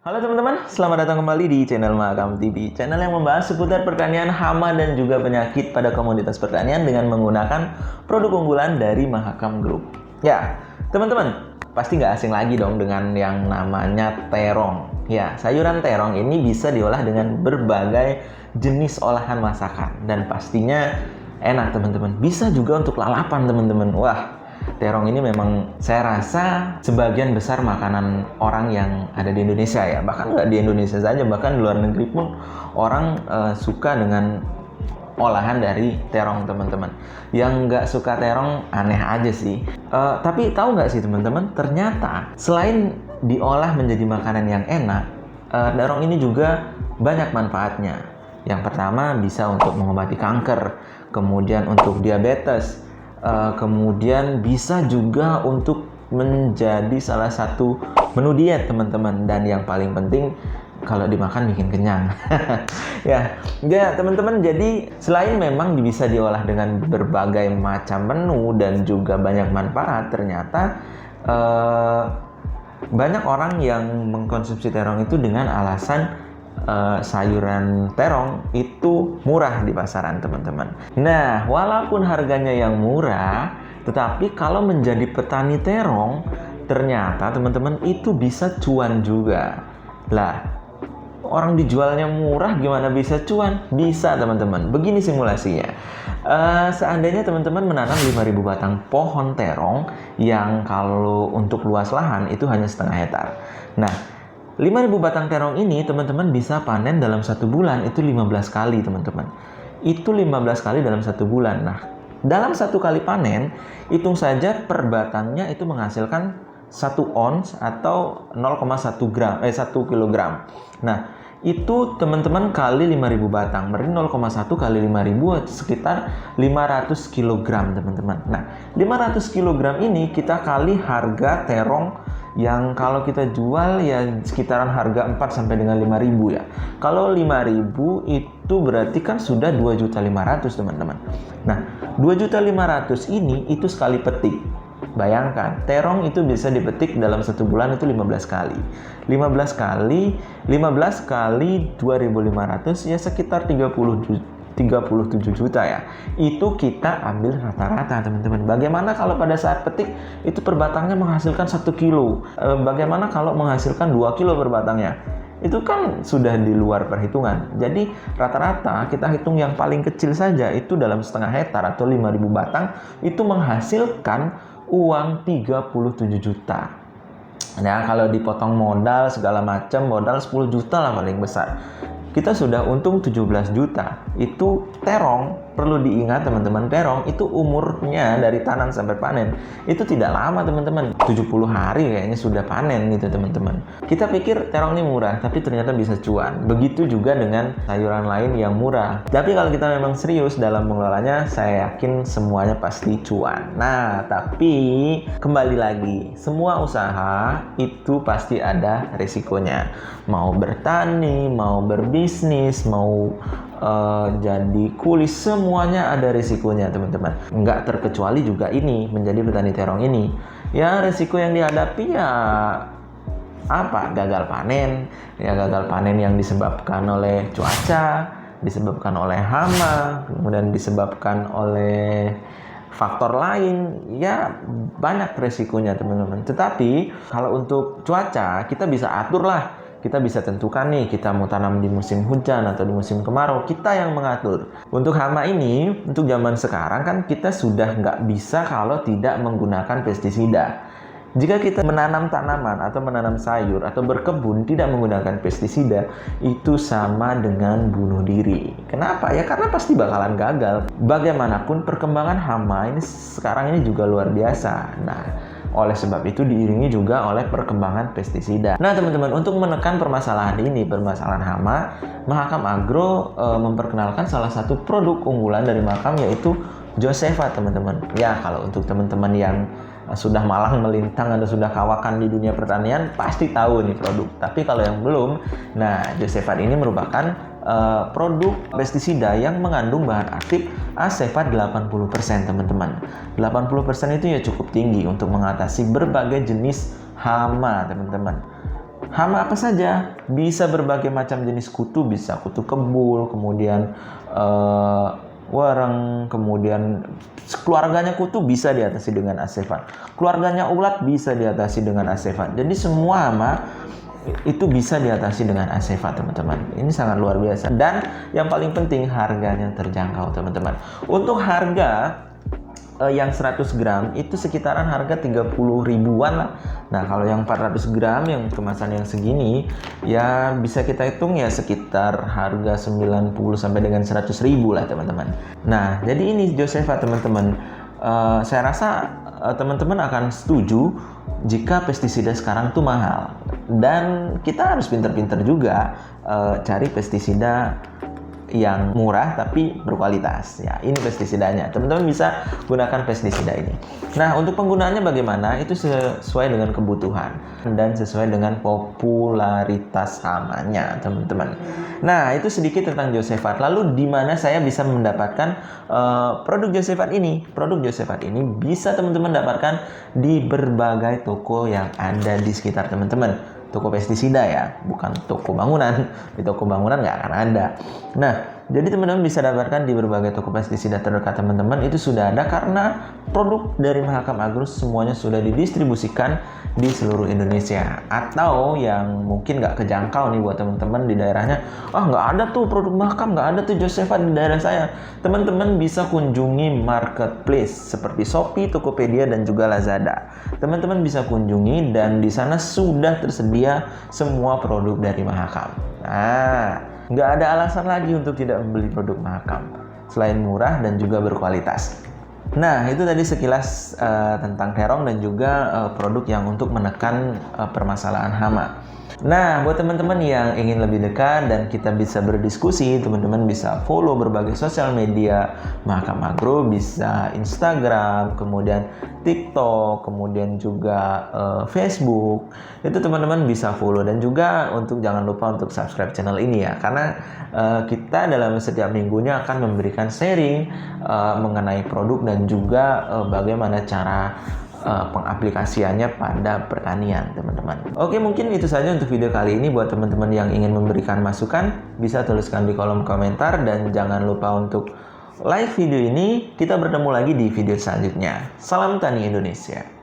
Halo teman-teman, selamat datang kembali di channel Mahakam TV, channel yang membahas seputar pertanian, hama, dan juga penyakit pada komoditas pertanian dengan menggunakan produk unggulan dari Mahakam Group. Ya, teman-teman, pasti nggak asing lagi dong dengan yang namanya terong. Ya, sayuran terong ini bisa diolah dengan berbagai jenis olahan masakan dan pastinya enak teman-teman. Bisa juga untuk lalapan teman-teman. Wah, terong ini memang saya rasa sebagian besar makanan orang yang ada di Indonesia ya. Bahkan nggak di Indonesia saja, bahkan di luar negeri pun orang suka dengan olahan dari terong teman-teman. Yang nggak suka terong aneh aja sih. Tapi tahu nggak sih teman-teman, ternyata selain diolah menjadi makanan yang enak, terong ini juga banyak manfaatnya. Yang pertama bisa untuk mengobati kanker, kemudian untuk diabetes, kemudian bisa juga untuk menjadi salah satu menu diet teman-teman, dan yang paling penting kalau dimakan bikin kenyang. ya teman-teman, jadi selain memang bisa diolah dengan berbagai macam menu dan juga banyak manfaat, ternyata banyak orang yang mengkonsumsi terong itu dengan alasan sayuran terong itu murah di pasaran teman-teman. Nah, walaupun harganya yang murah, tetapi kalau menjadi petani terong, ternyata teman-teman itu bisa cuan juga. Lah, orang dijualnya murah gimana bisa cuan? Bisa teman-teman. Begini simulasinya. Seandainya teman-teman menanam 5.000 batang pohon terong yang kalau untuk luas lahan itu hanya setengah hektar. Nah, 5.000 batang terong ini teman-teman bisa panen dalam 1 bulan itu 15 kali teman-teman. Itu 15 kali dalam 1 bulan. Nah, dalam 1 kali panen, hitung saja per batangnya itu menghasilkan 1 ons atau 1 kilogram. Nah, itu teman-teman kali 5.000 batang, berarti 0,1 kali 5.000 sekitar 500 kilogram teman-teman. Nah, 500 kilogram ini kita kali harga terong yang kalau kita jual ya sekitaran harga 4 sampai dengan 5.000 ya. Kalau 5.000 itu berarti kan sudah 2.500.000 teman-teman. Nah, 2.500.000 ini itu sekali petik. Bayangkan, terong itu bisa dipetik dalam 1 bulan itu 15 kali. 15 kali 2.500 ya sekitar 37 juta ya. Itu kita ambil rata-rata teman-teman. Bagaimana kalau pada saat petik itu per batangnya menghasilkan 1 kilo? Bagaimana kalau menghasilkan 2 kilo per batangnya? Itu kan sudah di luar perhitungan. Jadi rata-rata kita hitung yang paling kecil saja itu dalam setengah hektar atau 5.000 batang itu menghasilkan uang 37 juta. Nah, kalau dipotong modal segala macam, modal 10 juta lah paling besar. Kita sudah untung 17 juta. Itu terong, perlu diingat teman-teman, terong itu umurnya dari tanam sampai panen itu tidak lama teman-teman. 70 hari kayaknya sudah panen gitu teman-teman. Kita pikir terong ini murah, tapi ternyata bisa cuan. Begitu juga dengan sayuran lain yang murah. Tapi kalau kita memang serius dalam mengelolanya, saya yakin semuanya pasti cuan. Nah, tapi kembali lagi, semua usaha itu pasti ada risikonya. Mau bertani, mau berbisnis, mau jadi kuli, semuanya ada risikonya teman-teman. Nggak terkecuali juga ini menjadi petani terong ini. Ya, risiko yang dihadapi ya apa? Gagal panen. Ya, gagal panen yang disebabkan oleh cuaca, disebabkan oleh hama, kemudian disebabkan oleh faktor lain. Ya, banyak resikonya teman-teman. Tetapi kalau untuk cuaca kita bisa atur lah. Kita bisa tentukan nih, kita mau tanam di musim hujan atau di musim kemarau, kita yang mengatur. Untuk hama ini, untuk zaman sekarang kan kita sudah nggak bisa kalau tidak menggunakan pestisida. Jika kita menanam tanaman atau menanam sayur atau berkebun tidak menggunakan pestisida, itu sama dengan bunuh diri. Kenapa? Ya karena pasti bakalan gagal. Bagaimanapun perkembangan hama ini sekarang ini juga luar biasa. Nah, oleh sebab itu diiringi juga oleh perkembangan pestisida. Nah teman-teman, untuk menekan permasalahan ini, permasalahan hama, Mahakam Agro memperkenalkan salah satu produk unggulan dari Mahakam, yaitu Josefa teman-teman. Ya, kalau untuk teman-teman yang sudah malang melintang atau sudah kawakan di dunia pertanian pasti tahu nih produk. Tapi kalau yang belum, nah Josefa ini merupakan produk pestisida yang mengandung bahan aktif Asefat 80% teman-teman. 80% itu ya cukup tinggi untuk mengatasi berbagai jenis hama teman-teman. Hama apa saja? Bisa berbagai macam jenis kutu, bisa kutu kebul, kemudian wareng, kemudian keluarganya kutu bisa diatasi dengan asefat. Keluarganya ulat bisa diatasi dengan asefat. Jadi semua hama itu bisa diatasi dengan asefat, teman-teman. Ini sangat luar biasa. Dan yang paling penting, harganya terjangkau, teman-teman. Untuk harga yang 100 gram itu sekitaran harga 30 ribuan lah. Nah, kalau yang 400 gram yang kemasan yang segini ya bisa kita hitung ya sekitar harga 90 sampai dengan 100 ribu lah, teman-teman. Nah, jadi ini Josefa, teman-teman. Saya rasa teman-teman akan setuju jika pestisida sekarang tuh mahal, dan kita harus pinter-pinter juga cari pestisida yang murah tapi berkualitas. Ya, ini pestisidanya. Teman-teman bisa gunakan pestisida ini. Nah, untuk penggunaannya bagaimana? Itu sesuai dengan kebutuhan dan sesuai dengan popularitas hamanya, teman-teman. Nah, itu sedikit tentang Josephate. Lalu di mana saya bisa mendapatkan produk Josephate ini? Produk Josephate ini bisa teman-teman dapatkan di berbagai toko yang ada di sekitar teman-teman. Toko pestisida ya, bukan toko bangunan. Di toko bangunan nggak akan ada. Nah, jadi teman-teman bisa dapatkan di berbagai toko pestisida terdekat teman-teman. Itu sudah ada karena produk dari Mahakam Agrus semuanya sudah didistribusikan di seluruh Indonesia. Atau yang mungkin nggak kejangkau nih buat teman-teman di daerahnya, nggak ada tuh produk Mahakam, nggak ada tuh Josephate di daerah saya. Teman-teman bisa kunjungi marketplace seperti Shopee, Tokopedia, dan juga Lazada. Teman-teman bisa kunjungi dan di sana sudah tersedia semua produk dari Mahakam. Nah, nggak ada alasan lagi untuk tidak membeli produk Mahakam selain murah dan juga berkualitas. Nah, itu tadi sekilas tentang terong dan juga produk yang untuk menekan permasalahan hama. Nah, buat teman-teman yang ingin lebih dekat dan kita bisa berdiskusi, teman-teman bisa follow berbagai sosial media Mahakam Agro, bisa Instagram, kemudian TikTok, kemudian juga Facebook. Itu teman-teman bisa follow, dan juga jangan lupa untuk subscribe channel ini ya, karena kita dalam setiap minggunya akan memberikan sharing mengenai produk dan juga bagaimana cara pengaplikasiannya pada pertanian, teman-teman. Oke, mungkin itu saja untuk video kali ini. Buat teman-teman yang ingin memberikan masukan, bisa tuliskan di kolom komentar, dan jangan lupa untuk like video ini. Kita bertemu lagi di video selanjutnya. Salam Tani Indonesia.